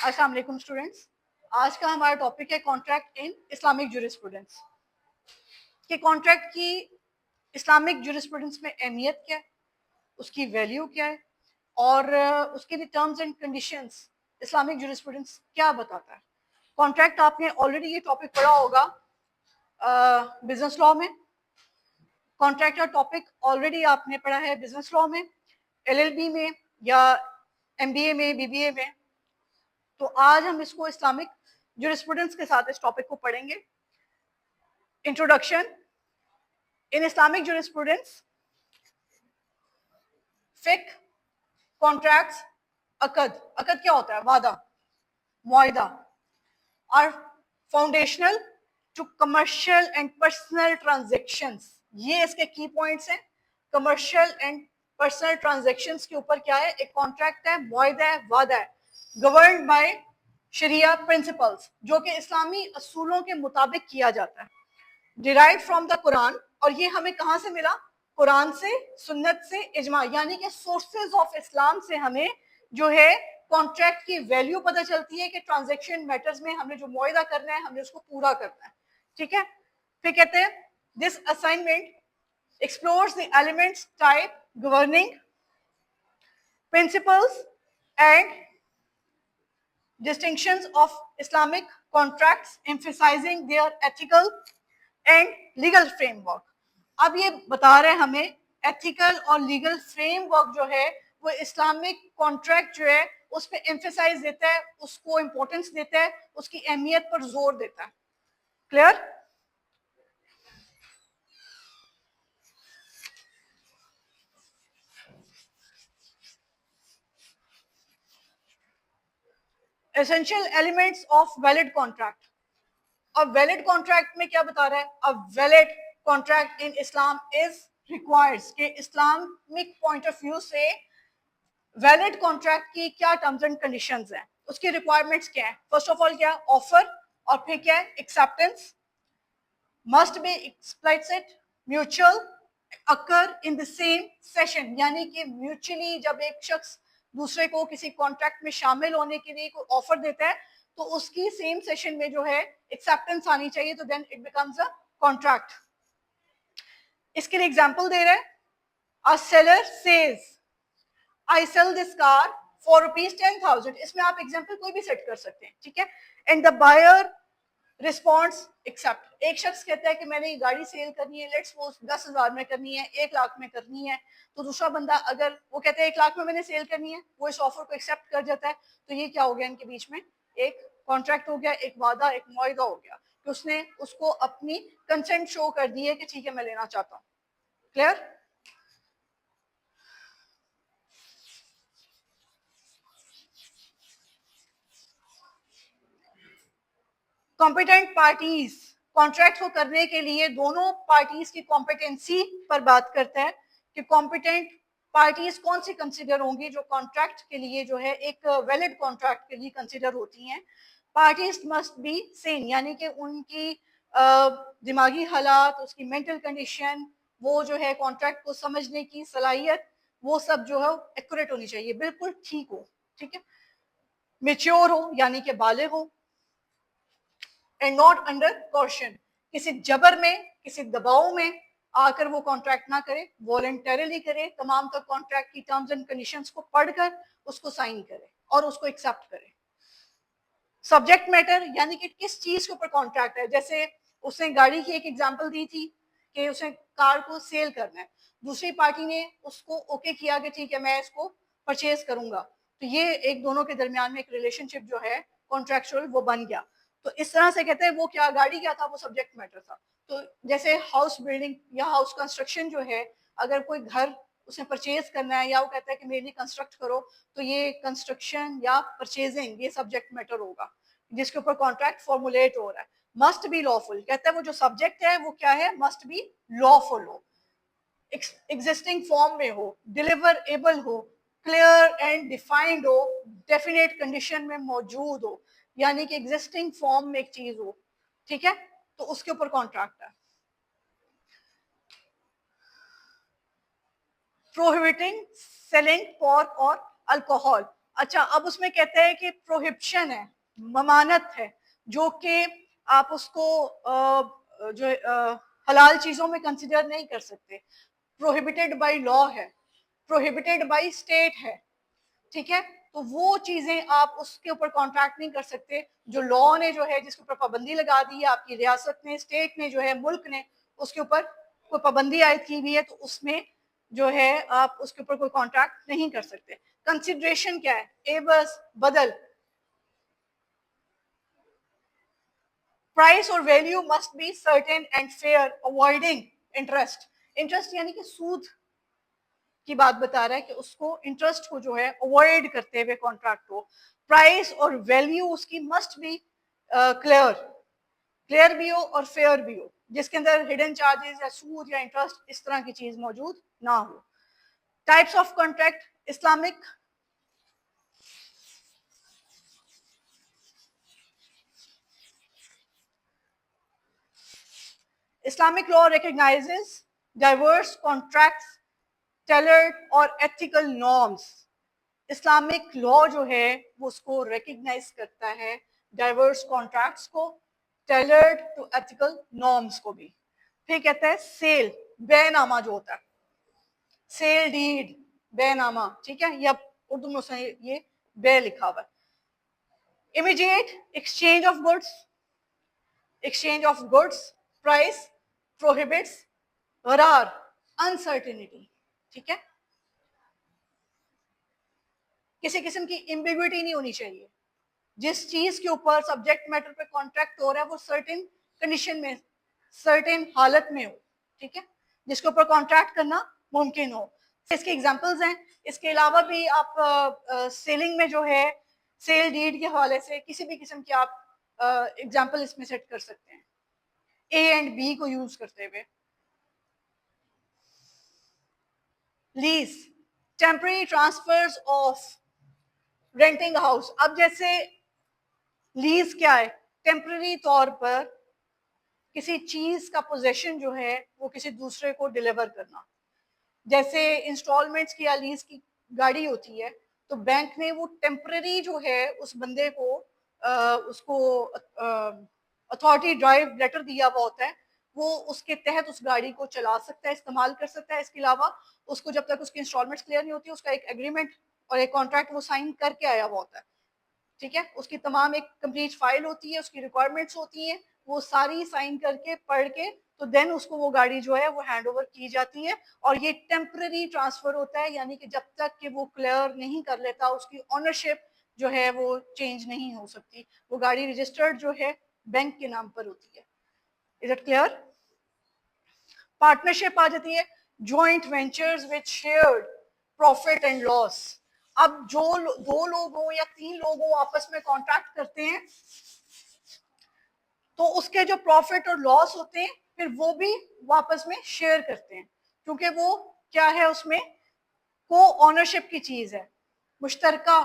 अस्सलाम वालेकुम स्टूडेंट्स। आज का हमारा टॉपिक है कॉन्ट्रैक्ट इन इस्लामिक ज्यूरिस्प्रूडेंस। कि कॉन्ट्रैक्ट की इस्लामिक ज्यूरिस्प्रूडेंस में अहमियत क्या है, उसकी वैल्यू क्या है और उसके लिए terms and conditions Islamic jurisprudence क्या बताता है। कॉन्ट्रैक्ट आपने ऑलरेडी ये टॉपिक पढ़ा होगा बिजनेस लॉ में। कॉन्ट्रैक्ट का टॉपिक ऑलरेडी आपने पढ़ा है बिजनेस लॉ में, एलएलबी में या एमबीए में, बीबीए में। तो आज हम इसको इस्लामिक ज्यूरिस्प्रूडेंस के साथ इस टॉपिक को पढ़ेंगे। इंट्रोडक्शन। इन इस्लामिक ज्यूरिस्प्रूडेंस फिक कॉन्ट्रैक्ट्स अकद क्या होता है? वादा, मुआहिदा are foundational to commercial and personal transactions. ये इसके की पॉइंट्स हैं। कमर्शियल एंड पर्सनल ट्रांजैक्शंस के ऊपर क्या है? एक कॉन्ट्रैक्ट है, मुआहिदा है, वादा है, गवर्न्ड बाय शरिया प्रिंसिपल्स, जो कि इस्लामी असूलों के मुताबिक किया जाता है। डिराइव फ्रॉम द कुरान, और ये हमें कहाँ से मिला? कुरान से, सुन्नत से, इजमा, यानी कि सोर्सेज ऑफ इस्लाम से हमें जो है कॉन्ट्रैक्ट की वैल्यू पता चलती है कि ट्रांजैक्शन मैटर्स में हमने जो मुआहिदा करना है हमने उसको पूरा करना है। ठीक है। फिर कहते हैं this assignment explores the elements, type, governing principles and distinctions of Islamic contracts, emphasizing their ethical and legal framework. अब ये बता रहे हैं हमें एथिकल और लीगल फ्रेमवर्क जो है वो इस्लामिक कॉन्ट्रैक्ट जो है उस पर एम्फेसाइज देता है, उसको इंपॉर्टेंस देता है, उसकी अहमियत पर जोर देता है। Clear? Essential elements of valid contract. अब वैलिड कॉन्ट्रैक्ट में क्या बता रहा है? अब valid contract in Islam is requires के इस्लामिक पॉइंट ऑफ व्यू से वैलिड कॉन्ट्रैक्ट की क्या टर्म्स एंड कंडीशंस हैं, उसकी रिक्वायरमेंट्स क्या है? फर्स्ट ऑफ ऑल क्या? ऑफर, और फिर क्या है? Acceptance, must be explicit, mutual, occur in the same session, यानी कि म्यूचुअली जब एक शख्स दूसरे को किसी कॉन्ट्रैक्ट में शामिल होने के लिए कोई ऑफर देता है तो उसकी सेम सेशन में जो है एक्सेप्टेंस आनी चाहिए, तो then it becomes a contract. इसके लिए एग्जांपल दे रहे हैं। A seller says I sell this car for ₹10,000। इसमें आप एग्जांपल कोई भी सेट कर सकते हैं। ठीक है। And the buyer responds accept. एक शख्स कहता है कि मैंने ये गाड़ी सेल करनी है, लेट्स सपोज 10,000 में करनी है, 1 लाख में करनी है। तो दूसरा बंदा अगर वो कहता है 1 लाख में मैंने सेल करनी है, वो इस ऑफर को एक्सेप्ट कर जाता है, तो ये क्या हो गया? इनके बीच में एक कॉन्ट्रैक्ट हो गया, एक वादा, एक मुआहिदा हो गया कि उसने उसको अपनी कंसेंट शो कर दी है कि ठीक है मैं लेना चाहता हूँ। क्लियर? Competent parties. कॉन्ट्रैक्ट को करने के लिए दोनों पार्टीज की कॉम्पिटेंसी पर बात करता है कि कॉम्पिटेंट पार्टीज कौन सी कंसिडर होंगी जो कॉन्ट्रैक्ट के लिए जो है एक वैलिड कॉन्ट्रैक्ट के लिए कंसिडर होती हैं। पार्टीज मस्ट बी सेम, यानी कि उनकी दिमागी हालात, उसकी मेंटल कंडीशन, वो जो है कॉन्ट्रैक्ट को समझने की सलाहियत, वो सब जो है एक्यूरेट होनी चाहिए, बिल्कुल ठीक हो। ठीक है। मेच्योर हो, यानी कि बालिग हो, एंड नॉट अंडर कॉशन, किसी जबर में, किसी दबाव में आकर वो कॉन्ट्रैक्ट ना करे, वॉलंटरली करे, तमाम तक कॉन्ट्रैक्ट की टर्म्स एंड कंडीशंस को पढ़कर उसको साइन करे और उसको एक्सेप्ट करे। सब्जेक्ट मैटर, यानी कि किस चीज के ऊपर कॉन्ट्रैक्ट है। जैसे उसने गाड़ी की एक एग्जांपल दी थी कि उसने कार को सेल करना है, दूसरी पार्टी ने उसको ओके किया कि ठीक है मैं इसको परचेज करूंगा, तो ये एक दोनों के दरमियान में एक रिलेशनशिप जो है कॉन्ट्रैक्चुअल वो बन गया। तो इस तरह से कहते हैं वो क्या गाड़ी क्या था, वो सब्जेक्ट मैटर था। तो जैसे हाउस बिल्डिंग या हाउस कंस्ट्रक्शन जो है, अगर कोई घर उसने परचेज करना है या वो कहता है कि मेरे लिए कंस्ट्रक्ट करो, तो ये कंस्ट्रक्शन या परचेजिंग ये सब्जेक्ट मैटर होगा जिसके ऊपर कॉन्ट्रैक्ट फॉर्मुलेट हो रहा है। मस्ट बी लॉफुल, कहता है वो जो सब्जेक्ट है वो क्या है? मस्ट बी लॉफुल हो, एग्जिस्टिंग फॉर्म में हो, डिलीवरेबल हो, क्लियर एंड डिफाइंड हो, डेफिनेट कंडीशन में मौजूद हो, यानी कि एग्जिस्टिंग फॉर्म में एक चीज हो। ठीक है। तो उसके ऊपर कॉन्ट्रैक्ट है। प्रोहिबिटिंग सेलिंग पोर्क और अल्कोहल, अच्छा, अब उसमें कहते हैं कि प्रोहिबिशन है, ममानत है, जो कि आप उसको जो हलाल चीजों में कंसिडर नहीं कर सकते, प्रोहिबिटेड बाय लॉ है, प्रोहिबिटेड बाय स्टेट है, ठीक है। तो वो चीजें आप उसके ऊपर कॉन्ट्रैक्ट नहीं कर सकते जो लॉ ने जो है जिसके ऊपर पाबंदी लगा दी है, आपकी रियासत ने, स्टेट ने जो है, मुल्क ने उसके ऊपर कोई पाबंदी आयद की हुई है, तो उसमें जो है आप उसके ऊपर कोई कॉन्ट्रैक्ट नहीं कर सकते। कंसिडरेशन क्या है? एवज, बदल। प्राइस और value must be certain and fair, avoiding interest. Interest यानी कि सूद की बात बता रहा है कि उसको, इंटरेस्ट को जो है अवॉइड करते हुए कॉन्ट्रैक्ट को। प्राइस और वैल्यू उसकी मस्ट बी क्लियर, क्लियर भी हो और फेयर भी हो, जिसके अंदर हिडन चार्जेस या सूद या इंटरेस्ट इस तरह की चीज मौजूद ना हो। Types of contract, Islamic Islamic law recognizes diverse contracts, tailored और ethical norms. इस्लामिक लॉ जो है वो उसको रिकग्नाइज करता है, डाइवर्स कॉन्ट्रैक्ट्स को, टेलर्ड टू एथिकल नॉर्म्स को भी। फिर कहता है सेल, बेनामा जो होता है, सेल डीड, बेनामा, ठीक है, या उर्दू में उसने ये बे लिखा हुआ है। Immediate exchange of goods, exchange of goods, price, prohibits, Gerar, uncertainty, ठीक है, किसी किस्म की इम्बिग्विटी नहीं होनी चाहिए। जिस चीज के ऊपर सब्जेक्ट मैटर पे कॉन्ट्रैक्ट हो रहा है वो सर्टेन कंडीशन में, सर्टेन हालत में हो, ठीक है, जिसके ऊपर कॉन्ट्रैक्ट करना मुमकिन हो। इसके एग्जांपल्स हैं। इसके अलावा भी आप सेलिंग में जो है सेल डीड के हवाले से किसी भी किस्म की आप एग्जांपल इसमें सेट कर सकते हैं, ए एंड बी को यूज करते हुए। Lease, temporary transfers of renting house. अब जैसे लीज क्या है? टेम्पररी तौर पर किसी चीज का पोजेशन जो है वो किसी दूसरे को डिलीवर करना। जैसे इंस्टॉलमेंट्स की या लीज की गाड़ी होती है, तो बैंक ने वो टेम्पररी जो है उस बंदे को उसको अथॉरिटी ड्राइव लेटर दिया हुआ होता है, वो उसके तहत उस गाड़ी को चला सकता है, इस्तेमाल कर सकता है। इसके अलावा उसको जब तक उसकी इंस्टॉलमेंट्स क्लियर नहीं होती, उसका एक एग्रीमेंट और एक कॉन्ट्रैक्ट वो साइन करके आया हुआ होता है, ठीक है। उसकी तमाम एक कंप्लीट फाइल होती है, उसकी रिक्वायरमेंट्स होती हैं, वो सारी साइन करके पढ़ के तो देन उसको वो गाड़ी जो है वो हैंड ओवर की जाती है। और ये टेम्पररी ट्रांसफर होता है, यानी कि जब तक कि वो क्लियर नहीं कर लेता, उसकी ओनरशिप जो है वो चेंज नहीं हो सकती। वो गाड़ी रजिस्टर्ड जो है बैंक के नाम पर होती है। Is it clear? पार्टनरशिप आ जाती है, joint ventures with shared profit and loss. अब जो दो लोग हों या तीन लोग हों आपस में कॉन्ट्रैक्ट करते हैं, तो उसके जो प्रॉफिट और लॉस होते हैं फिर वो भी वापस में शेयर करते हैं, क्योंकि वो क्या है, उसमें को ओनरशिप की चीज है, मुश्तरका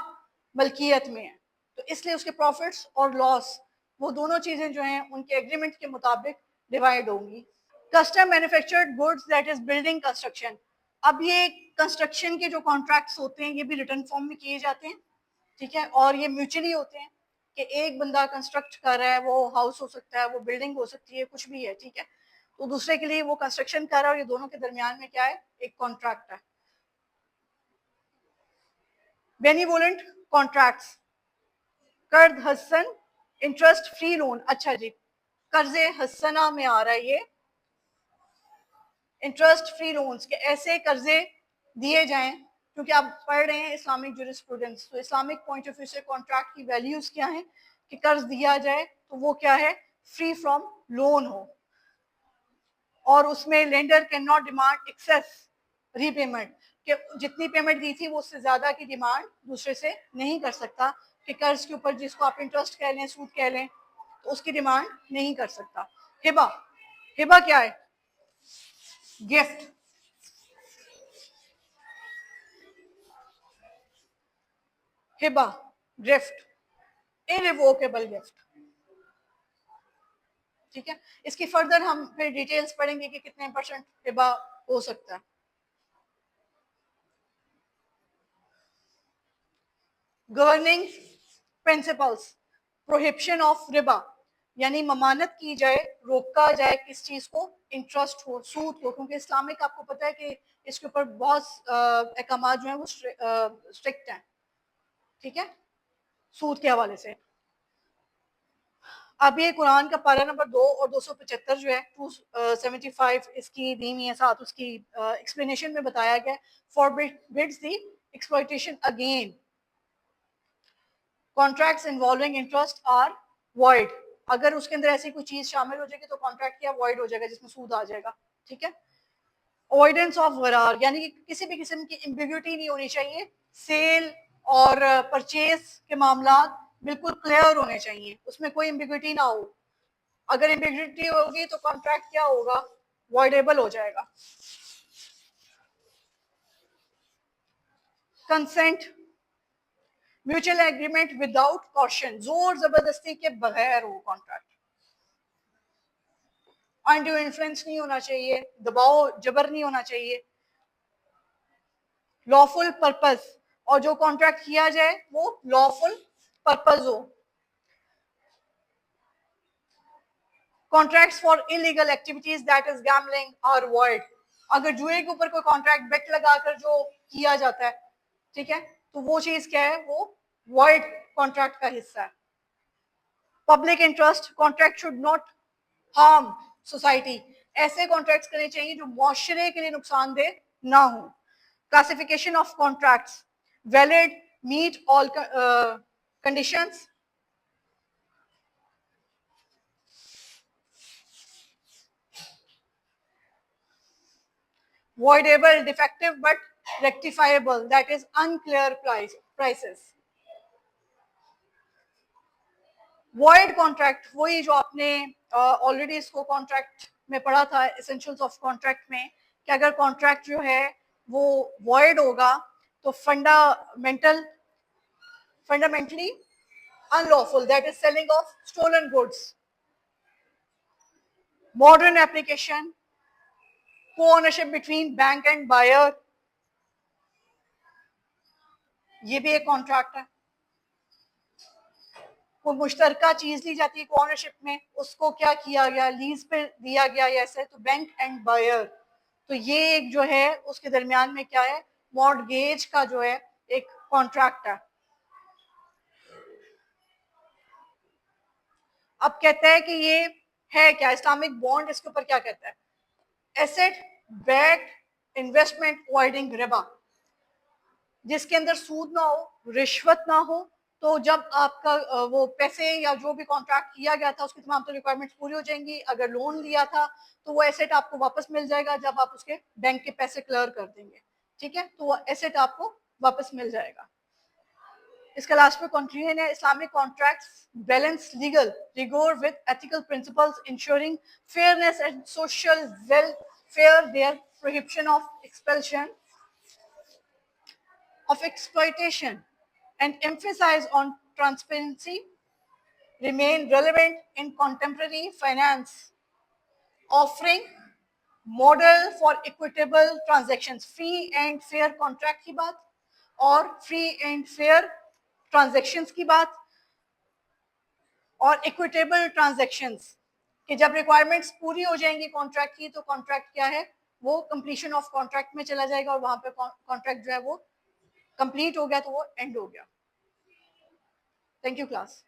मलकियत में है, तो इसलिए उसके प्रॉफिट्स और लॉस वो दोनों चीजें जो हैं उनके एग्रीमेंट के मुताबिक डिवाइड होंगी। Custom manufactured goods, that is building construction. अब ये कंस्ट्रक्शन के जो कॉन्ट्रैक्ट्स होते हैं ये भी रिटर्न फॉर्म में किए जाते हैं, ठीक है, और ये म्यूचुअली होते हैं कि एक बंदा कंस्ट्रक्ट कर रहा है, वो हाउस हो सकता है, वो बिल्डिंग हो सकती है, कुछ भी है, ठीक है, तो दूसरे के लिए वो कंस्ट्रक्शन कर रहा है और ये दोनों के दरमियान में क्या है, एक कॉन्ट्रैक्ट है। बेनिवोलेंट कॉन्ट्रैक्ट्स, कर्ज हसन, इंटरेस्ट फ्री लोन। अच्छा जी, कर्जे हसना में आ रहा है ये, इंटरेस्ट फ्री लोन्स के ऐसे कर्जे दिए जाएं, क्योंकि आप पढ़ रहे हैं इस्लामिक जुरिस्प्रूडेंस, तो इस्लामिक पॉइंट ऑफ व्यू से कॉन्ट्रैक्ट की वैल्यूज क्या है कि कर्ज दिया जाए तो वो क्या है, फ्री फ्रॉम लोन हो, और उसमें lender can not demand excess repayment, कि जितनी पेमेंट दी थी वो उससे ज्यादा की डिमांड दूसरे से नहीं कर सकता, कि कर्ज के ऊपर जिसको आप इंटरेस्ट कह लें, सूद कह लें, तो उसकी डिमांड नहीं कर सकता। हिबा, हिबा क्या है? Gift, Hiba gift, irrevocable gift, ठीक है। इसकी फर्दर हम फिर डिटेल्स पढ़ेंगे कि कितने परसेंट हिबा हो सकता है। Governing principles, prohibition of Riba, यानी ममानत की जाए, रोका जाए किस चीज को, इंटरेस्ट हो, सूद को, क्योंकि इस्लामिक आपको पता है कि इसके ऊपर बहुत अहकाम जो है वो स्ट्रिक्ट हैं, ठीक है, सूद के हवाले से। अब ये कुरान का पारा नंबर 2 और 275 जो है 275 इसकी दी हुई है, साथ उसकी एक्सप्लेनेशन में बताया गया forbids the exploitation again, contracts involving interest are void, अगर उसके अंदर ऐसी कोई चीज शामिल हो जाएगी तो कॉन्ट्रैक्ट क्या वॉइड हो जाएगा, जिसमें सूद आ जाएगा, ठीक है। अवॉइडेंस ऑफ गरार, यानी कि किसी भी किस्म की एम्बिग्यूटी नहीं होनी चाहिए, सेल और परचेज के मामला बिल्कुल क्लियर होने चाहिए, उसमें कोई एम्बिग्यूटी ना हो, अगर एम्बिग्यूटी होगी तो कॉन्ट्रैक्ट क्या होगा, वॉइडेबल हो जाएगा। Consent, mutual agreement without caution, जोर जबरदस्ती के बगैर हो कॉन्ट्रैक्ट, अनड्यू इन्फ्लुएंस नहीं होना चाहिए, दबाव जबर नहीं होना चाहिए, लॉफुल पर्पस, और जो कॉन्ट्रैक्ट किया जाए वो लॉफुल पर्पस हो, contracts for illegal activities that is gambling are void, अगर जुए के ऊपर कोई कॉन्ट्रैक्ट बेट लगाकर जो किया जाता है, ठीक है, तो वो चीज क्या है, वो वॉइड कॉन्ट्रैक्ट का हिस्सा है। Public interest, contract should not harm society, ऐसे कॉन्ट्रैक्ट्स करने चाहिए जो मुआशरे के लिए नुकसानदेह ना हो। Classification of contracts, valid, meet all conditions, voidable, defective but rectifiable, that is unclear prices. Void contract, वही जो आपने ऑलरेडी इसको कॉन्ट्रैक्ट में पढ़ा था, एसेंशियल्स ऑफ कॉन्ट्रैक्ट में, कि अगर कॉन्ट्रैक्ट जो है वो void होगा तो fundamentally unlawful, that is selling of stolen goods. Modern application, co-ownership between bank and buyer, ये भी एक कॉन्ट्रैक्ट है। कोई मुश्तरका चीज ली जाती है ओनरशिप में, उसको क्या किया गया, लीज पे दिया गया, ऐसे तो बैंक एंड बायर, तो ये एक जो है उसके दरमियान में क्या है, मॉर्टगेज का जो है एक कॉन्ट्रैक्ट है। अब कहता है कि ये है क्या, इस्लामिक बॉन्ड इसके ऊपर क्या कहता है, asset backed investment avoiding Riba, जिसके अंदर सूद ना हो, रिश्वत ना हो, तो जब आपका वो पैसे या जो भी कॉन्ट्रैक्ट किया गया था उसकी तमाम तो रिक्वायरमेंट्स पूरी हो जाएंगी, अगर लोन लिया था तो वो एसेट आपको वापस मिल जाएगा जब आप उसके बैंक के पैसे क्लियर कर देंगे, ठीक है, तो वो एसेट आपको वापस मिल जाएगा। इसका लास्ट में कंक्लूजन है, Islamic contracts balance legal rigour with ethical principles ensuring fairness and social welfare, their prohibition of expulsion of exploitation and emphasize on transparency remain relevant in contemporary finance, offering model for equitable transactions, free and fair contract की बात और free and fair transactions की बात और equitable transactions, कि जब requirements पूरी हो जाएंगी कॉन्ट्रैक्ट की तो कॉन्ट्रैक्ट क्या है, वो कंप्लीशन ऑफ कॉन्ट्रैक्ट में चला जाएगा और वहां पे कॉन्ट्रैक्ट जो है वो कंप्लीट हो गया तो वो एंड हो गया। Thank you class.